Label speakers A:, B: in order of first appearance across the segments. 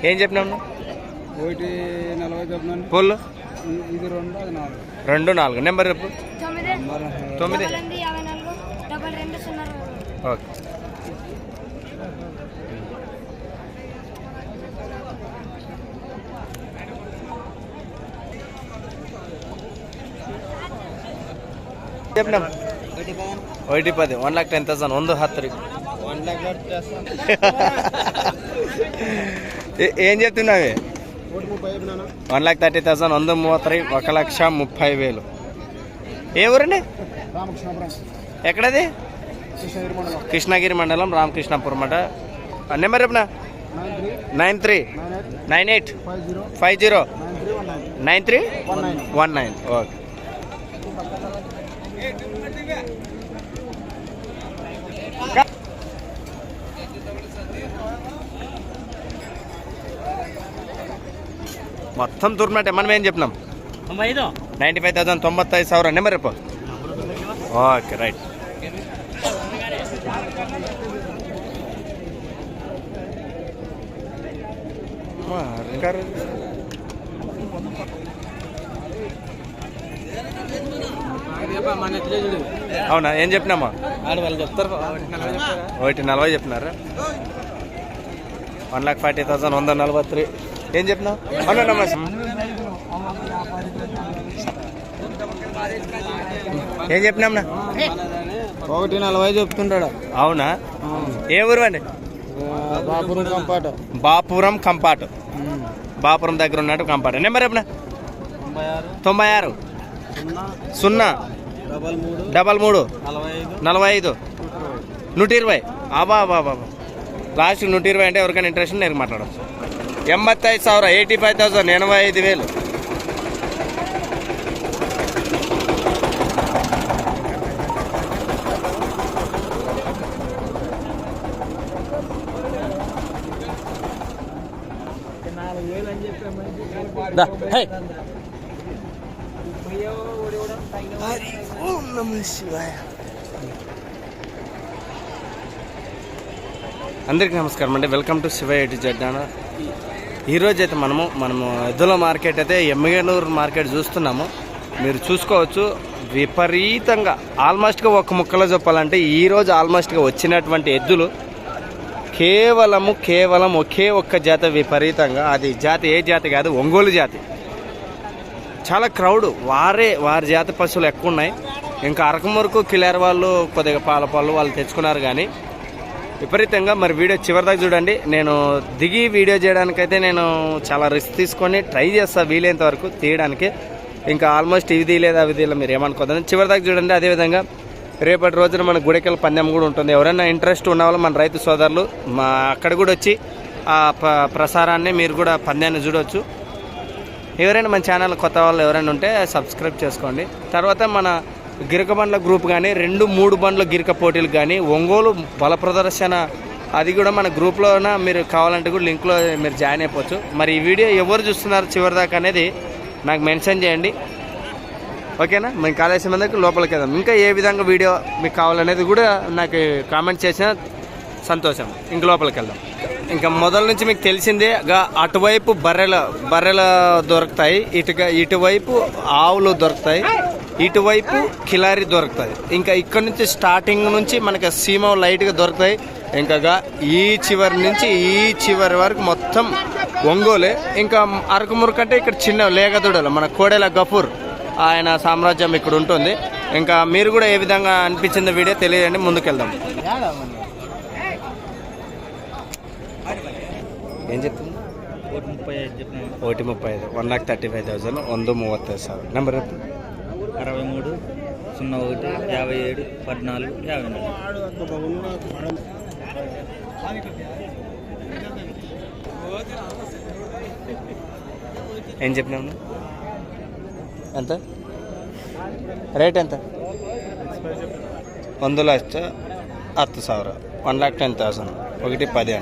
A: ఏం చెప్పినాము?
B: 140 చెప్పినాను.
A: పూలు
B: ఇది 2 అది 4.
A: 2 4 నెంబర్ చెప్పు. 9 ఓకే. చెప్పినాం 110 1,10,000 1 10 ఏం చెప్తున్నావే? 1,30,000 130 1,30,000. ఏ ఊరండి? ఎక్కడది? కృష్ణగిరి మండలం రామకృష్ణాపురం మాట. నెంబర్ చెప్పనా? 93509319. ఓకే. మొత్తం తుర్మటే మనం ఏం చెప్పినాం? 95,000 95,000 నెంబర్ చెప్పు. Okay right. అవునా? ఏం చెప్పినామా? 140 చెప్పినారా? 1,40,000 143. ఏం చెప్పినావు? ఏం చెప్పినామన్నా?
B: 140 చెప్తుంటాడు.
A: అవునా? ఏ ఊరు అండి? బాపురం కంపాటు. బాపురం దగ్గర ఉన్నట్టు కంపాటు. నెంబర్ చెప్పినా? 96 0 33 45 120. అబా లాస్ట్ 120 అంటే ఎవరికైనా ఇంట్రెస్ట్ నేను మాట్లాడచ్చు. 85,000 85,000 85,000. అందరికీ నమస్కారం అండి. Welcome to Shiva A to Z. ఈరోజు అయితే మనము ఎద్దుల మార్కెట్ అయితే ఎమ్మిగనూరు మార్కెట్ చూస్తున్నాము. మీరు చూసుకోవచ్చు విపరీతంగా ఆల్మోస్ట్గా ఒక ముక్కలో చెప్పాలంటే ఈరోజు ఆల్మోస్ట్గా వచ్చినటువంటి ఎద్దులు కేవలం ఒకే ఒక్క జాతి విపరీతంగా. అది జాతి ఏ జాతి కాదు, ఒంగోలు జాతి. చాలా క్రౌడ్. వారి జాతి పశువులు ఎక్కువ ఉన్నాయి. ఇంకా అరకమురకు కిలారి వాళ్ళు కొద్దిగా పాల పళ్ళు వాళ్ళు తెచ్చుకున్నారు. కానీ విపరీతంగా మరి వీడియో చివరిదాకా చూడండి. నేను దిగి వీడియో చేయడానికైతే నేను చాలా రిస్క్ తీసుకొని ట్రై చేస్తాను వీలైనంత వరకు తీయడానికి. ఇంకా ఆల్మోస్ట్ ఇవి తీయలేదు అవి తీయలేదు మీరు ఏమనుకోద్దని చివరిదాకా చూడండి. అదేవిధంగా రేపటి రోజున మన గుడికెళ్ళ పందెం కూడా ఉంటుంది. ఎవరైనా ఇంట్రెస్ట్ ఉన్న వాళ్ళు మన రైతు సోదరులు అక్కడ కూడా వచ్చి ఆ ప్రసారాన్ని మీరు కూడా పందాన్ని చూడవచ్చు. ఎవరైనా మన ఛానల్ కొత్త వాళ్ళు ఎవరైనా ఉంటే సబ్స్క్రైబ్ చేసుకోండి. తర్వాత మన గిరక బండ్ల గ్రూప్ కానీ 2-3 బండ్ల గిరక పోటీలు కానీ ఒంగోలు బల ప్రదర్శన అది కూడా మన గ్రూప్లోన మీరు కావాలంటే కూడా లింక్లో మీరు జాయిన్ అయిపోవచ్చు. మరి ఈ వీడియో ఎవరు చూస్తున్నారు చివరిదాకా అనేది నాకు మెన్షన్ చేయండి. ఓకేనా? మేము కాలేజీ మందికి లోపలికి వెళ్దాం. ఇంకా ఏ విధంగా వీడియో మీకు కావాలనేది కూడా నాకు కామెంట్ చేసిన సంతోషం. ఇంక లోపలికి వెళ్దాం. ఇంకా మొదల నుంచి మీకు తెలిసిందే అటువైపు బర్రెలు దొరుకుతాయి, ఇటువైపు ఆవులు దొరుకుతాయి, ఇటువైపు కిలారి దొరుకుతుంది. ఇంకా ఇక్కడ నుంచి స్టార్టింగ్ నుంచి మనకి సీమ లైట్గా దొరుకుతాయి. ఇంకా ఈ చివరి నుంచి ఈ చివరి వరకు మొత్తం ఒంగోలే. ఇంకా అరకుమురకంటే ఇక్కడ చిన్న లేగదూడలు మన కోడెల గఫూర్ ఆయన సామ్రాజ్యం ఇక్కడ ఉంటుంది. ఇంకా మీరు కూడా ఏ విధంగా అనిపించిందో వీడియో తెలియదండి. ముందుకెళ్దాం. ఏం చెప్తుంది? 135 1,35,000 135,000 నెంబర్
B: 63 01 57 14 54.
A: ఏం చెప్పినాము? ఎంత రేట్? ఎంత? 1,10,000 1,10,000 1,10 అని
B: 1,30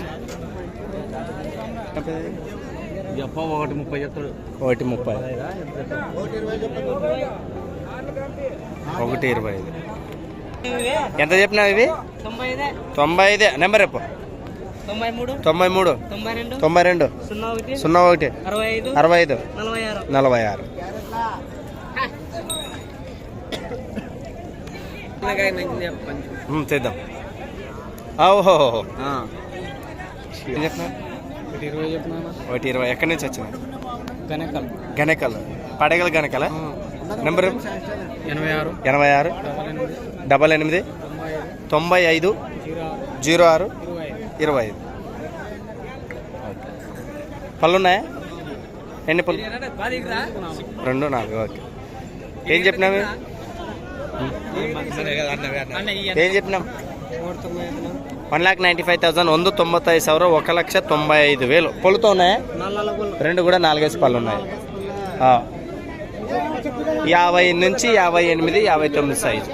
B: చెప్తాడు.
A: 1,30 1,25. ఎంత చెప్పినావు ఇవి? 95. నెంబర్ చెప్పు. 93 92 01 65 46. చేద్దాం. ఓహో ఒకటి 20. ఎక్కడి నుంచి వచ్చిన? గణకల్. పడగల గణకల. నెంబర్ 86 88 95 06 25. పళ్ళు ఉన్నాయా? ఎన్ని పళ్ళు? 2 4. ఓకే. ఏం చెప్పినావు? ఏం చెప్పినాం? 1,95,000. 195,000. 1,95,000. పళ్ళుతో ఉన్నాయా? 2 కూడా 4 పళ్ళు ఉన్నాయి. 50 నుంచి 58 59 సైజు.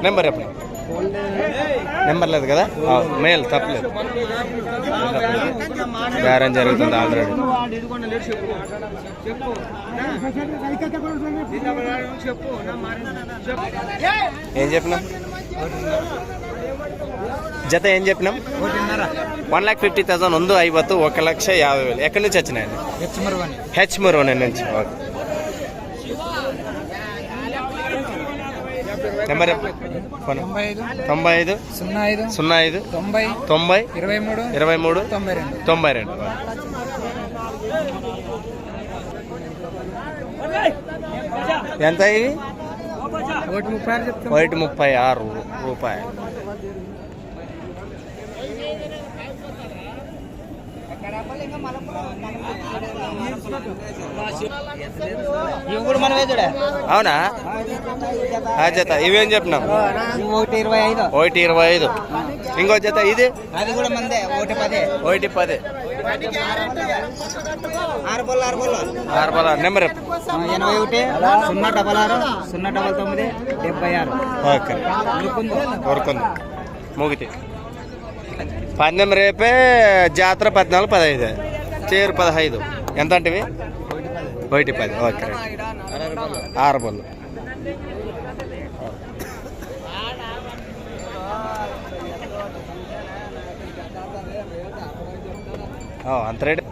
A: నెంబర్ ఎప్పుడు? నెంబర్ లేదు కదా? మేల్ తప్పలేదు. బేరం జరుగుతుంది ఆల్రెడీ. ఏం చెప్పినాం? జత ఏం చెప్పినాం? 1,50,000. 150. 1,50,000. ఎక్కడి నుంచి వచ్చినాయండి? హెచ్మురోని నుంచి. ఓకే. నెంబర్ 95 05 90 23 92. ఎంత ఇవి? 136 రూపాయలు. అవునా? ఆ జత ఇవేం చెప్పినాం? 125. ఇంకో జత ఇది? అది కూడా మందే. 110. 6 నెంబర్
B: 81 066 099 76.
A: ఓకే. ఊరుకుంది ముగితే. 10 రేపే జాతర. 14 15 చేరు 15. ఎంత అంటే 110. ఓకే. 6 పళ్ళు. అంత రేట్.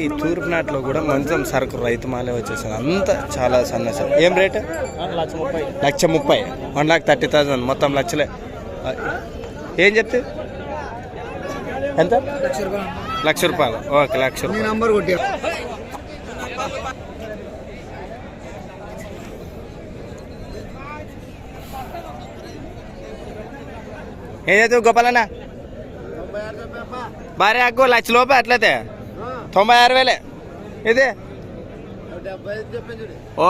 A: ఈ తూర్పు నాట్లో కూడా మంచం సరుకు రైతు మాలే వచ్చేసింది. అంతా చాలా సన్నస. ఏం రేటు? 1,30,000. 1,30,000. మొత్తం లక్షలే. ఏం చెప్తే ఎంత? 1,00,000 రూపాయలు. ఓకే. 1,00,000 నంబర్ కొట్టి. ఏం చేస్తావు గోపాలన్న? భారీ అగ్గు 1,00,000 లోపే. అట్లయితే 96,000. ఇది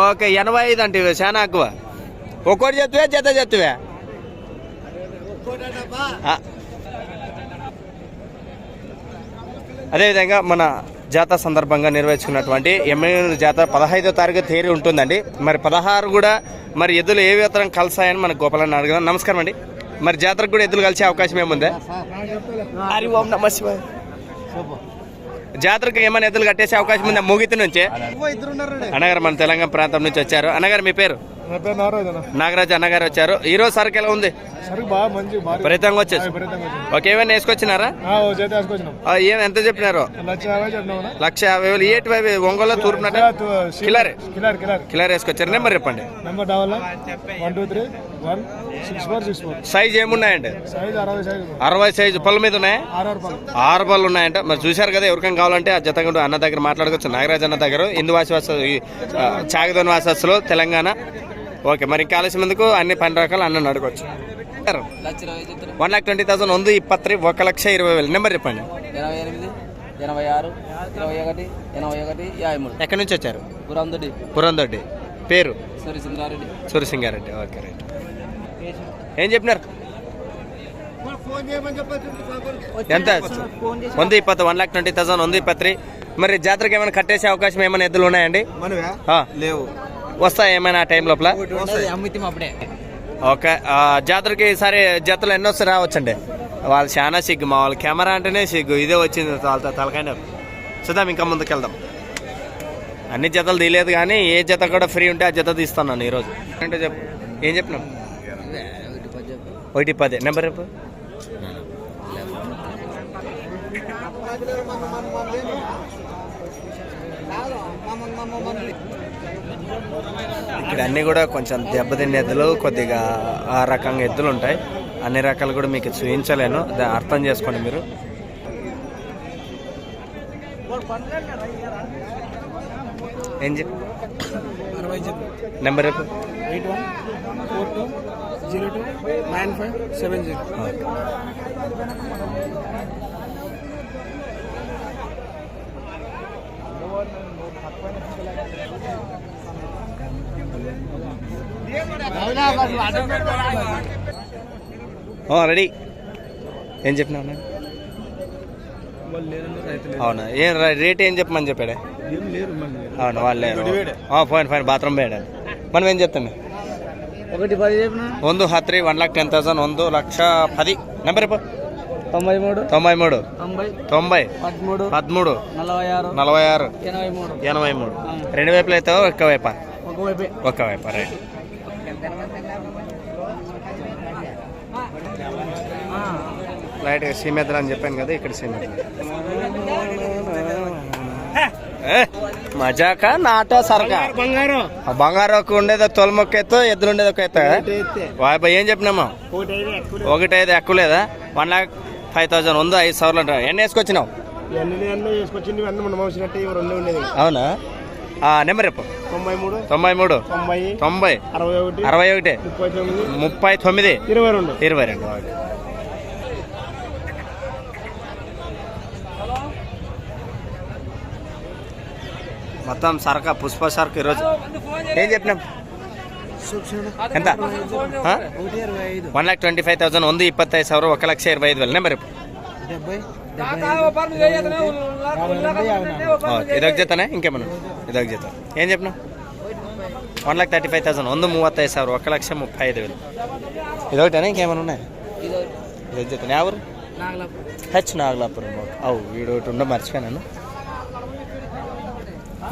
A: ఓకే. 85 అంటే చాలా అగ్గువ. ఒక్కోటి చెప్తువే జత చెప్తువే? అదేవిధంగా మన జాతర సందర్భంగా నిర్వహించుకున్నటువంటి ఎమ్మెల్యే జాతర 15వ తారీఖు తేదీ ఉంటుందండి. మరి 16 కూడా మరి ఎద్దులు ఏ విధంగా కలిసాయని మనకు గోపాలన్న అడగదాం. నమస్కారం అండి. మరి జాతరకు కూడా ఎద్దులు కలిసే అవకాశం ఏముందా? జాతరకు ఏమైనా ఎద్దులు కట్టేసే అవకాశం ఉందా? ముగితి నుంచే అన్నగారు మన తెలంగాణ ప్రాంతం నుంచి వచ్చారు. అన్నగారు మీ పేరు? నాగరాజు అన్నగారు వచ్చారు. ఈ రోజు సరుకు ఎలా ఉంది? విపరీతంగా వచ్చేసి. ఓకే. ఏమైనా వేసుకొచ్చినారా? ఎంత చెప్పినారు? 1,50,000. ఏటి ఒంగోలు తూర్పు కిలార్ వేసుకొచ్చారు. నెంబర్ చెప్పండి. సైజ్ ఏమున్నాయండి? 60 సైజు. పళ్ళ మీద ఉన్నాయా? 6 పళ్ళు ఉన్నాయంట. మరి చూశారు కదా. ఎవరికైనా కావాలంటే ఆ జత అన్న దగ్గర మాట్లాడుకోవచ్చు. నాగరాజు అన్న దగ్గర చాగదోని వాసస్సులో తెలంగాణ. ఓకే. మరి ఇంకా ఆలస్యం ఎందుకు? అన్ని 12 రకాలు అన్న అడగవచ్చు. 1,20,000. 123 1,20,000. నెంబర్ చెప్పండి.
B: 88 86 21 81 53.
A: ఎక్కడి నుంచి వచ్చారు?
B: పురందొడ్డి.
A: పేరు?
B: సూర్యసింగారెడ్డి.
A: ఓకే. రైట్. ఏం చెప్పినారు? ఎంత? 120. 1,20,000. 123. మరి జాతరకి ఏమైనా కట్టేసే అవకాశం ఏమైనా ఎద్దులు ఉన్నాయండి?
B: లేవు.
A: వస్తాయి ఏమైనా ఆ టైం లోపల? ఓకే. జాతరకి సరే జతలు ఎన్నో రావచ్చండి. వాళ్ళు చాలా సిగ్గు. మా వాళ్ళ కెమెరా అంటేనే సిగ్గు. ఇదే వచ్చింది వాళ్ళతో తలకాయ. చూద్దాం, ఇంకా ముందుకెళ్దాం. అన్ని జతలు తీయలేదు కానీ ఏ జత కూడా ఫ్రీ ఉంటే ఆ జత తీస్తున్నాను ఈరోజు. అంటే చెప్పు. ఏం చెప్పినాం? 110. నెంబర్ రేపు ఇక్కడ అన్నీ కూడా కొంచెం దెబ్బతిన్న ఎద్దులు, కొద్దిగా ఆ రకంగా ఎద్దులు ఉంటాయి. అన్ని రకాలు కూడా మీకు చూపించలేను, అర్థం చేసుకోండి మీరు. ఏం చెప్పి నెంబర్ రేపు
B: 8142029570.
A: రెడీ. ఏం చెప్పినావు? అవునా? ఏం రేట్ ఏం చెప్పమని చెప్పాడే? అవును వాళ్ళే. ఫైన్ బాత్రూమ్ పోయాడు. మనం ఏం చెప్తాం?
B: 110 చెప్పిన
A: 110 1,10,000 1,10,000. నెంబర్
B: 93
A: 93 90
B: 13
A: 13
B: 46
A: 46
B: 83.
A: 83. రెండు వైపులు అయితే ఒక్క వైపా? ఒక్క వైపా. రైట్. రైట్. సీమెద్ర అని చెప్పాను కదా, ఇక్కడ సీమెద్ర. మజాక నాట సరక బంగారం ఉండేది తొలమొక్క ఎత్తు, ఎద్దులు ఉండేది ఒక ఎత్త. వాయిబాయ్ ఏం చెప్పినామా? 1.5 ఎక్కువ లేదా? 1,05,000 ఉంది. 5,000 అంట. ఎన్ని వేసుకొచ్చినావు? అవునా? నెంబర్ చెప్పు. 93 90 61 39 22. మొత్తం సరక పుష్ప సరక ఈరోజు. ఏం చెప్పినాం? ఎంత? 1,25,000 ఉంది. 25,000 1,25,000. నెంబర్ ఇదొక జతనే, ఇంకేమన్నా ఇదొక జత. ఏం చెప్పినాం? 1,35,000 ఉంది. 35,000 1,35,000. ఇదొకటేనా, ఇంకేమైనా ఉన్నాయి? ఇదొక జతనే. ఎవరు? నాగలాపురం. అవు వీడు ఒకటి ఉండ మర్చిపోయాను.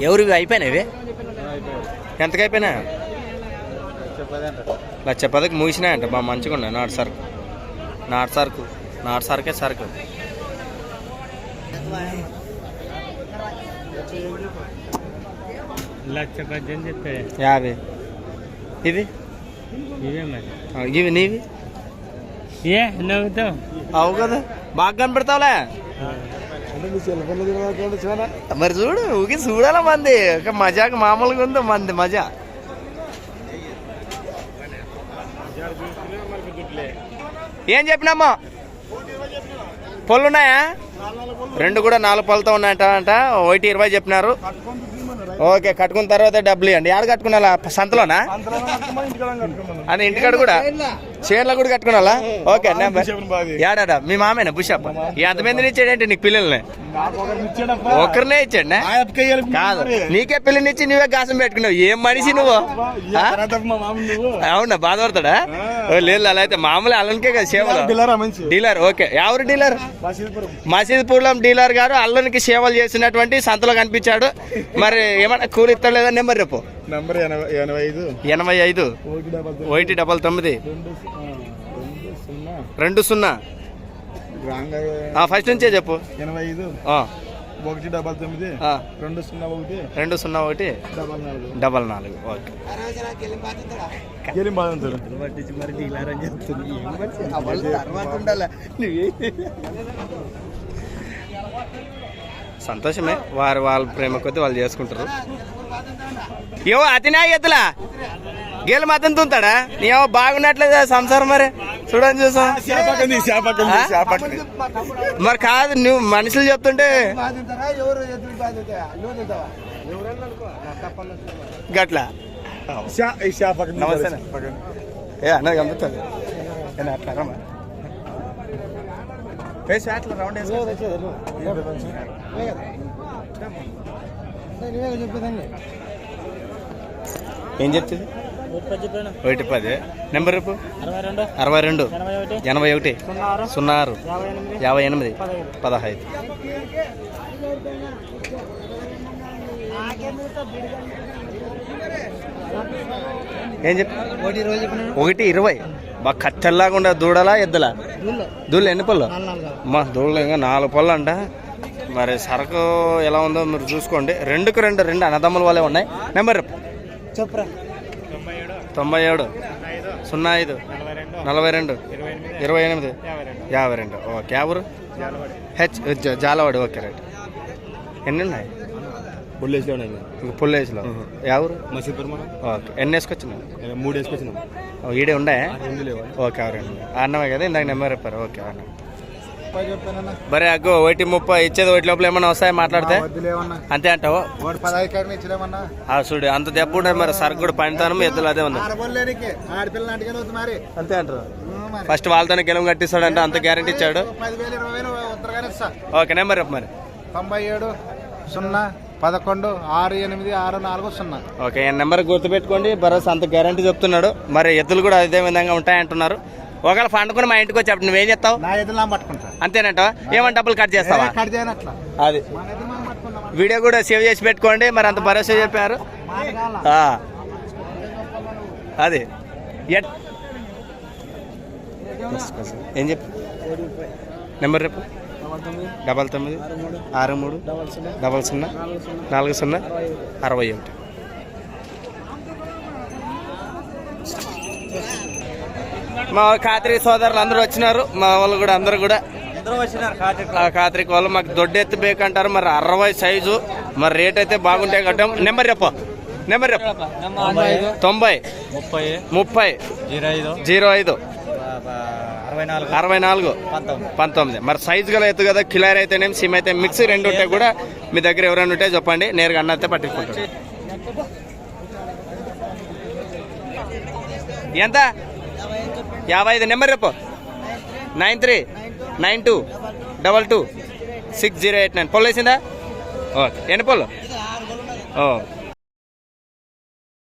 A: ఎవరు అయిపోయినాయి? ఎంతకు అయిపోయినా? 1,10,000 మూసినాయంట. బాగా మంచిగా ఉన్నాయి. నాటు సరుకే సరుకు. యాభై. ఇవి నీవి అవు కదా, బాగా కనపెడతావులే. మరి చూడు, ఊకి చూడాల మంది. ఒక మజాకు మామూలుగా ఉందో మంది మజా. ఏం చెప్పినామా? పళ్ళు ఉన్నాయా? రెండు కూడా 4 పళ్ళతో ఉన్నాయంట. 1,20 చెప్పినారు. ఓకే, కట్టుకున్న తర్వాత డబ్బులు ఇవ్వండి. ఆడ కట్టుకున్నా? సంతలోనా? అని ఇంటికాడ కూడా చీరలో కూడా కట్టుకున్నా? ఓకే. ఏడా మీ మామేనా బుషప్? ఎంతమందిని ఇచ్చాడంటే నీకు పిల్లల్ని? ఒకరినే ఇచ్చాడు. కాదు, నీకే పిల్లనిచ్చి నువ్వే గాసం పెట్టుకున్నావు. ఏం మనిషి నువ్వు? అవునా? బాధపడతాడా? లేదు, అలా అయితే మామూలు అల్లనికే కదా సేవలు. డీలర్. ఓకే. ఎవరు డీలర్? మసీద్పురం డీలర్ గారు అల్లనికి సేవలు చేసినటువంటి సంతలో కనిపించాడు. మరి ఏమన్నా కూలి ఇస్తాడు లేదా? నెంబర్ రేపు
B: 85
A: 199 20. ఫస్ట్ నుంచే చెప్పు.
B: 85 199
A: 201 44. ఓకే. సంతోషమే, వాళ్ళ ప్రేమ కొద్ది వాళ్ళు చేసుకుంటారు. ఏవో అతినా ఎత్తులా గేలు మతం తుంతాడా? ఏమో బాగున్నట్లేదు సంసారం. మరి చూడని చూసాం. మరి కాదు, నువ్వు మనుషులు చెప్తుంటే గట్లా. నమస్తే. అన్నది గంపుతుంది అట్లా రౌండ్ ఏం చెప్తుంది? 110. నెంబర్ రేపు 62 81 06 58 15. ఏం చెప్పి 1:20. బాగా కత్తెల్లాగా ఉండే దూడలా ఎద్దులా? దూళ్ళు ఎన్ని పళ్ళు? మా దూడలు ఇంకా 4 పళ్ళు అంట. మరి సరుకు ఎలా ఉందో మీరు చూసుకోండి. 2కు 2 అన్నదమ్ముల వాళ్ళే ఉన్నాయి. నెంబర్
B: చెప్పురా.
A: 97 05 42 28 52. ఓకే. ఎవరు? జాలవాడు. Okay right. ఎన్ని ఉన్నాయి?
B: పుల్లేసిలో ఉన్నాయి.
A: ఇంక పుల్లేసిలో. ఎవరు?
B: మసీదుర్మా.
A: ఓకే. ఎన్ని వేసుకొచ్చినావు?
B: 3 వేసుకొచ్చినాం.
A: ఈడే ఉన్నాయా?
B: 2 లేవా?
A: ఓకే. ఎవరండి అన్నమే కదా ఇందాక నెంబర్ చెప్పారు. ఓకే అన్న. బరే అగ్గో 1:30 ఇచ్చేది 1 లోపల ఏమన్నా వస్తాయి మాట్లాడితే అంతే అంటావు? చూడు అంత దెబ్బ ఉంటుంది. మరి సరుకు కూడా పనితాను ఎద్దులు అదే ఉంది అంతే అంటారు. ఫస్ట్ వాళ్ళతోనే గెలుము కట్టిస్తాడంటే అంత గ్యారెంటీ ఇచ్చాడు. ఓకే. నెంబర్ చెప్పు మరి.
B: 97 0 11 68 640.
A: ఓకే. నెంబర్ గుర్తుపెట్టుకోండి. భరోసా అంత గ్యారెంటీ చెప్తున్నాడు. మరి ఎద్దులు కూడా అదే విధంగా ఉంటాయంటున్నారు. ఒకవేళ పండుకుని మా ఇంటికి వచ్చి నువ్వేం చేస్తావు? అంతేనంటావా? ఏమన్నా డబ్బులు కట్ చేస్తావా? అది వీడియో కూడా సేవ్ చేసి పెట్టుకోండి. మరి అంత భరోసా చెప్పారు. అది ఏం చెప్పు? నెంబర్ రేపు 99 63 00 40 61. మా ఖాత్రి సోదరులు అందరూ వచ్చినారు. మా వాళ్ళు కూడా అందరూ కూడా ఖాత్రికి వాళ్ళు మాకు దొడ్డెత్తి బేకంటారు. మరి 60 సైజు. మరి రేట్ అయితే బాగుంటాయి కట్టాం. నెంబర్ చెప్పు. నెంబర్ చెప్పు. 90 30 05 64 19. మరి సైజు గల ఎత్తు కదా. కిలార్ అయితేనేమి సిమ్ అయితే మిక్స్ 2 ఉంటాయి కూడా. మీ దగ్గర ఎవరైనా ఉంటే చెప్పండి. నేరుగా అన్న అయితే పట్టించుకుంటారు. ఎంత? 55. నెంబర్ చెప్పు. 93 92 22 6089. పొల్లు వేసిందా? ఓకే. ఎన్ని పొల్లు?